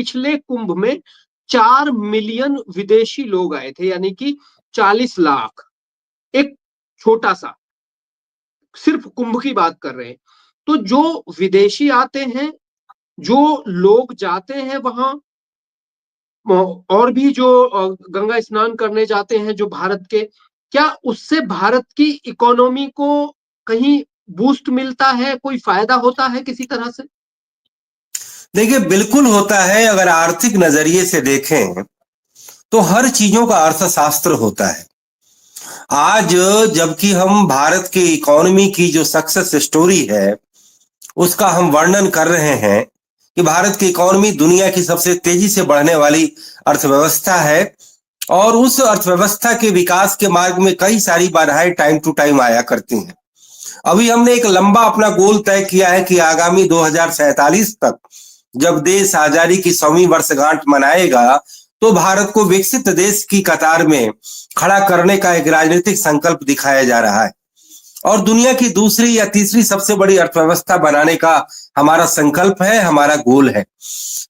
पिछले कुंभ में 4 मिलियन विदेशी लोग आए थे, यानी कि 40 लाख। एक छोटा सा, सिर्फ कुंभ की बात कर रहे हैं। तो जो विदेशी आते हैं, जो लोग जाते हैं वहां, और भी जो गंगा स्नान करने जाते हैं जो भारत के, क्या उससे भारत की इकोनॉमी को कहीं बूस्ट मिलता है, कोई फायदा होता है किसी तरह से? देखिए, बिल्कुल होता है। अगर आर्थिक नजरिए से देखें तो हर चीजों का अर्थशास्त्र होता है। आज जबकि हम भारत की इकोनॉमी की जो सक्सेस स्टोरी है उसका हम वर्णन कर रहे हैं कि भारत की इकोनॉमी दुनिया की सबसे तेजी से बढ़ने वाली अर्थव्यवस्था है, और उस अर्थव्यवस्था के विकास के मार्ग में कई सारी बाधाएं टाइम टू टाइम आया करती हैं। अभी हमने एक लंबा अपना गोल तय किया है कि आगामी 2047 तक जब देश आजादी की 100वीं वर्षगांठ मनाएगा तो भारत को विकसित देश की कतार में खड़ा करने का एक राजनीतिक संकल्प दिखाया जा रहा है, और दुनिया की दूसरी या तीसरी सबसे बड़ी अर्थव्यवस्था बनाने का हमारा संकल्प है, हमारा गोल है।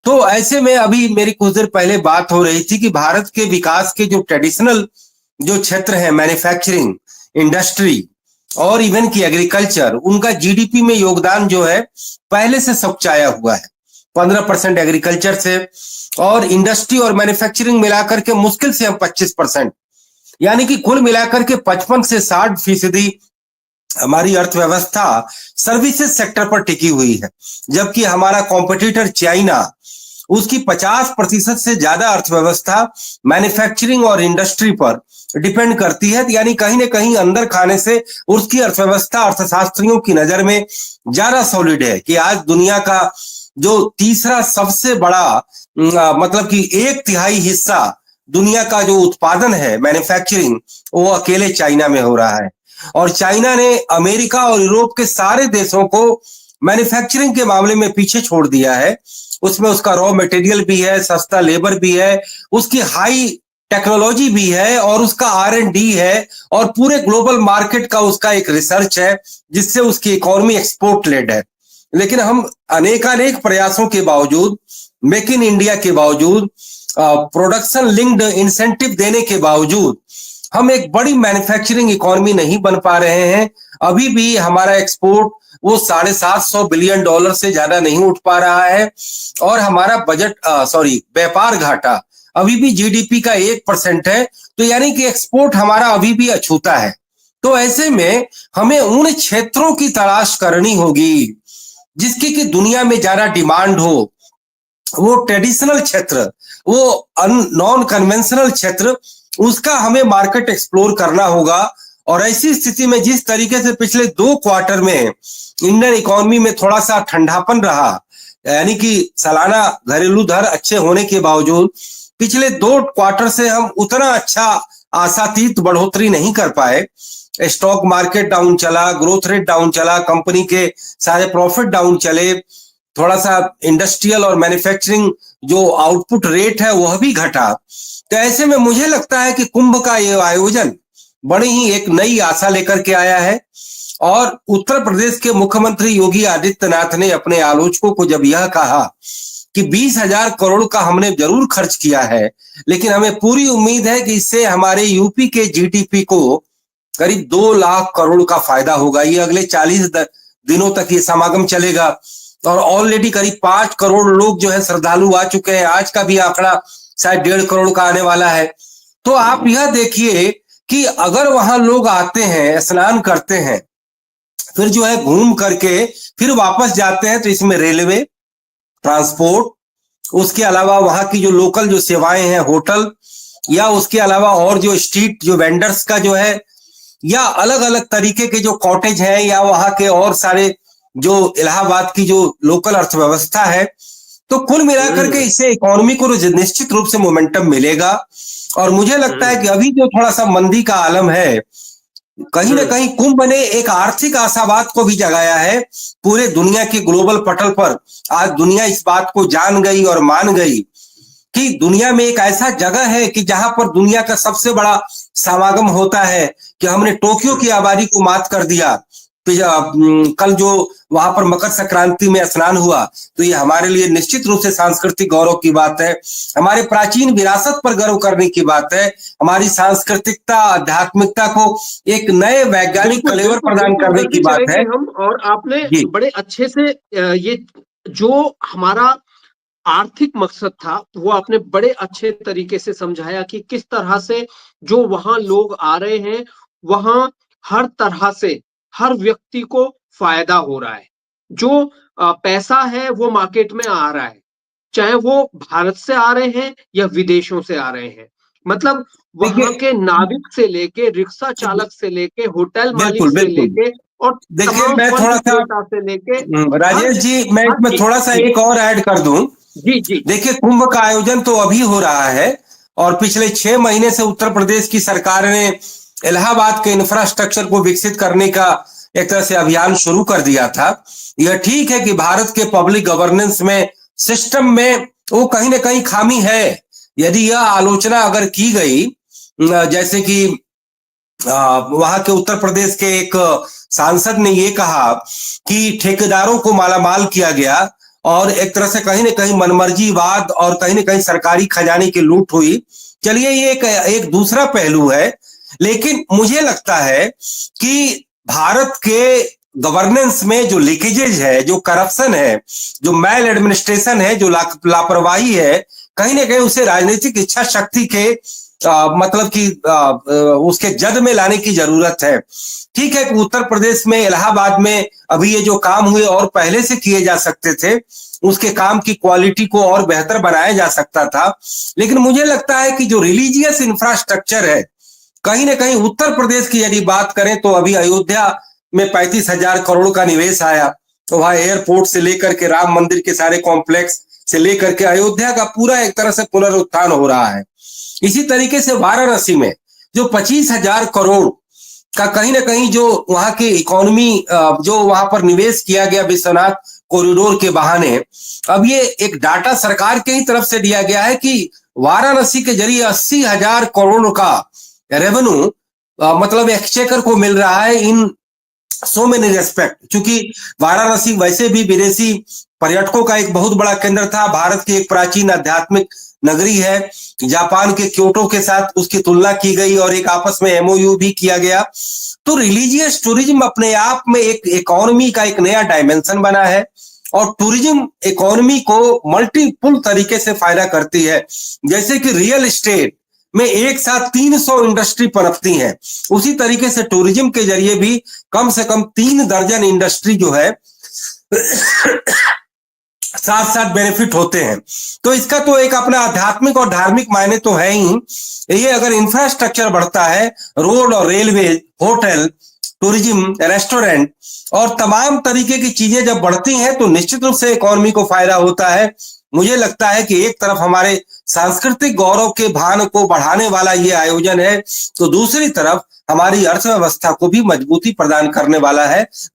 तो ऐसे में अभी मेरी कुछ देर पहले बात हो रही थी कि भारत के विकास के जो ट्रेडिशनल जो क्षेत्र है, मैन्युफैक्चरिंग, इंडस्ट्री और इवन की एग्रीकल्चर, उनका जीडीपी में योगदान जो है पहले से सपचाया हुआ है। 15% एग्रीकल्चर से और इंडस्ट्री और मैन्युफैक्चरिंग मिलाकर के मुश्किल से हम 25%, यानी कि कुल मिलाकर के 55 से 60% हमारी अर्थव्यवस्था सर्विसेज सेक्टर पर टिकी हुई है। जबकि हमारा कॉम्पिटिटर चाइना, उसकी 50% से ज्यादा अर्थव्यवस्था मैन्युफैक्चरिंग और इंडस्ट्री पर डिपेंड करती है। यानी कहीं ना कहीं अंदर खाने से उसकी अर्थव्यवस्था अर्थशास्त्रियों की नजर में ज्यादा सॉलिड है कि आज दुनिया का जो तीसरा सबसे बड़ा मतलब कि 1/3 हिस्सा दुनिया का जो उत्पादन है मैन्युफैक्चरिंग, वो अकेले चाइना में हो रहा है। और चाइना ने अमेरिका और यूरोप के सारे देशों को मैन्युफैक्चरिंग के मामले में पीछे छोड़ दिया है। उसमें उसका रॉ मटेरियल भी है, सस्ता लेबर भी है, उसकी हाई टेक्नोलॉजी भी है, और उसका R&D है, और पूरे ग्लोबल मार्केट का उसका एक रिसर्च है जिससे उसकी इकोनॉमी एक्सपोर्ट लेड है। लेकिन हम अनेकानेक प्रयासों के बावजूद, मेक इन इंडिया के बावजूद, प्रोडक्शन लिंक्ड इंसेंटिव देने के बावजूद हम एक बड़ी मैन्युफैक्चरिंग इकोनॉमी नहीं बन पा रहे हैं। अभी भी हमारा एक्सपोर्ट वो $750 बिलियन से ज्यादा नहीं उठ पा रहा है, और हमारा व्यापार घाटा अभी भी जीडीपी का 1% है। तो यानी कि एक्सपोर्ट हमारा अभी भी अछूता है। तो ऐसे में हमें उन क्षेत्रों की तलाश करनी होगी जिसकी कि दुनिया में ज्यादा डिमांड हो, वो ट्रेडिशनल क्षेत्र, वो नॉन कन्वेंशनल क्षेत्र, उसका हमें मार्केट एक्सप्लोर करना होगा। और ऐसी स्थिति में जिस तरीके से पिछले 2 क्वार्टर में इंडियन इकोनॉमी में थोड़ा सा ठंडापन रहा, यानी कि सालाना घरेलू दर अच्छे होने के बावजूद पिछले 2 क्वार्टर से हम उतना अच्छा आशातीत बढ़ोतरी नहीं कर पाए। स्टॉक मार्केट डाउन चला, ग्रोथ रेट डाउन चला, कंपनी के सारे प्रॉफिट डाउन चले, थोड़ा सा इंडस्ट्रियल और मैन्युफैक्चरिंग जो आउटपुट रेट है वह भी घटा। तो ऐसे में मुझे लगता है कि कुंभ का ये आयोजन बड़ी ही एक नई आशा लेकर के आया है। और उत्तर प्रदेश के मुख्यमंत्री योगी आदित्यनाथ ने अपने आलोचकों को जब यह कहा कि 20,000 करोड़ का हमने जरूर खर्च किया है, लेकिन हमें पूरी उम्मीद है कि इससे हमारे यूपी के जीडीपी को करीब 2 लाख करोड़ का फायदा होगा। ये अगले 40 दिनों तक ये समागम चलेगा, और ऑलरेडी करीब 5 करोड़ लोग जो है श्रद्धालु आ चुके हैं। आज का भी आंकड़ा शायद 1.5 करोड़ का आने वाला है। तो आप यह देखिए कि अगर वहां लोग आते हैं, स्नान करते हैं, फिर जो है घूम करके फिर वापस जाते हैं, तो इसमें रेलवे, ट्रांसपोर्ट, उसके अलावा वहां की जो लोकल जो सेवाएं हैं, होटल, या उसके अलावा और जो स्ट्रीट जो वेंडर्स का जो है, या अलग अलग तरीके के जो कॉटेज हैं, या वहां के और सारे जो इलाहाबाद की जो लोकल अर्थव्यवस्था है, तो कुल मिलाकर के इससे इकोनॉमी को निश्चित रूप से मोमेंटम मिलेगा। और मुझे लगता है कि अभी जो थोड़ा सा मंदी का आलम है, कहीं ना कहीं कुंभ ने एक आर्थिक आशावाद को भी जगाया है पूरे दुनिया की ग्लोबल पटल पर। आज दुनिया इस बात को जान गई और मान गई कि दुनिया में एक ऐसा जगह है कि जहां पर दुनिया का सबसे बड़ा समागम होता है, कि हमने टोक्यो की आबादी को मात कर दिया, कल जो वहां पर मकर संक्रांति में स्नान हुआ, तो ये हमारे लिए निश्चित रूप से सांस्कृतिक गौरव की बात है, हमारे प्राचीन विरासत पर गर्व करने की बात है, हमारी सांस्कृतिकता आध्यात्मिकता को एक नए वैज्ञानिक कलेवर प्रदान करने की बात है। हम, और आपने बड़े अच्छे से ये जो हमारा आर्थिक मकसद था वो आपने बड़े अच्छे तरीके से समझाया कि किस तरह से जो वहां लोग आ रहे हैं वहां हर तरह से हर व्यक्ति को फायदा हो रहा है। जो पैसा है वो मार्केट में आ रहा है, चाहे वो भारत से आ रहे हैं या विदेशों से आ रहे हैं। मतलब वहां के नाविक से लेके, रिक्शा चालक से लेके, होटल मालिक से लेके, और देखिए मैं थोड़ा सा से लेके, राजेश जी, मैं इसमें थोड़ा सा एक और ऐड कर दूं। जी जी, देखिए कुंभ का आयोजन तो अभी हो रहा है, और पिछले 6 महीने से उत्तर प्रदेश की सरकार ने इलाहाबाद के इंफ्रास्ट्रक्चर को विकसित करने का एक तरह से अभियान शुरू कर दिया था। यह ठीक है कि भारत के पब्लिक गवर्नेंस में, सिस्टम में वो कहीं ना कहीं खामी है। यदि यह आलोचना अगर की गई, जैसे कि वहां के उत्तर प्रदेश के एक सांसद ने ये कहा कि ठेकेदारों को मालामाल किया गया और एक तरह से कहीं ना कहीं मनमर्जीवाद और कहीं ना कहीं सरकारी खजाने की लूट हुई। चलिए ये एक दूसरा पहलू है, लेकिन मुझे लगता है कि भारत के गवर्नेंस में जो लीकेजेज है, जो करप्शन है, जो मैल एडमिनिस्ट्रेशन है, जो लापरवाही है, कहीं ना कहीं उसे राजनीतिक इच्छा शक्ति के मतलब कि उसके जद में लाने की जरूरत है। ठीक है कि उत्तर प्रदेश में इलाहाबाद में अभी ये जो काम हुए और पहले से किए जा सकते थे, उसके काम की क्वालिटी को और बेहतर बनाया जा सकता था, लेकिन मुझे लगता है कि जो रिलीजियस इंफ्रास्ट्रक्चर है, कहीं ना कहीं उत्तर प्रदेश की यदि बात करें तो अभी अयोध्या में 35,000 करोड़ का निवेश आया, तो वहां एयरपोर्ट से लेकर के राम मंदिर के सारे कॉम्प्लेक्स से लेकर के अयोध्या का पूरा एक तरह से पुनरुत्थान हो रहा है। इसी तरीके से वाराणसी में जो 25,000 करोड़ का कहीं ना कहीं जो वहां की इकोनॉमी, जो वहां पर निवेश किया गया विश्वनाथ कॉरिडोर के बहाने, अब ये एक डाटा सरकार के ही तरफ से दिया गया है कि वाराणसी के जरिए 80,000 करोड़ का रेवेन्यू मतलब एक्सचेकर को मिल रहा है इन सो मेनी रेस्पेक्ट। क्योंकि वाराणसी वैसे भी विदेशी पर्यटकों का एक बहुत बड़ा केंद्र था, भारत की एक प्राचीन आध्यात्मिक नगरी है, जापान के क्योटो के साथ उसकी तुलना की गई और एक आपस में एमओयू भी किया गया। तो रिलीजियस टूरिज्म अपने आप में एक इकोनॉमी का एक नया डायमेंशन बना है, और टूरिज्म इकोनॉमी को मल्टीपुल तरीके से फायदा करती है। जैसे कि रियल एस्टेट में एक साथ 300 इंडस्ट्री पनपती हैं, उसी तरीके से टूरिज्म के जरिए भी कम से कम 3 दर्जन इंडस्ट्री जो है साथ साथ बेनिफिट होते हैं। तो इसका तो एक अपना आध्यात्मिक और धार्मिक मायने तो है ही। ये अगर इंफ्रास्ट्रक्चर बढ़ता है, रोड और रेलवे, होटल, टूरिज्म, रेस्टोरेंट और तमाम तरीके की चीजें जब बढ़ती हैं तो निश्चित रूप से इकोनॉमी को फायदा होता है। मुझे लगता है कि एक तरफ हमारे सांस्कृतिक गौरव के भान को बढ़ाने वाला ये आयोजन है, तो दूसरी तरफ हमारी अर्थव्यवस्था को भी मजबूती प्रदान करने वाला है।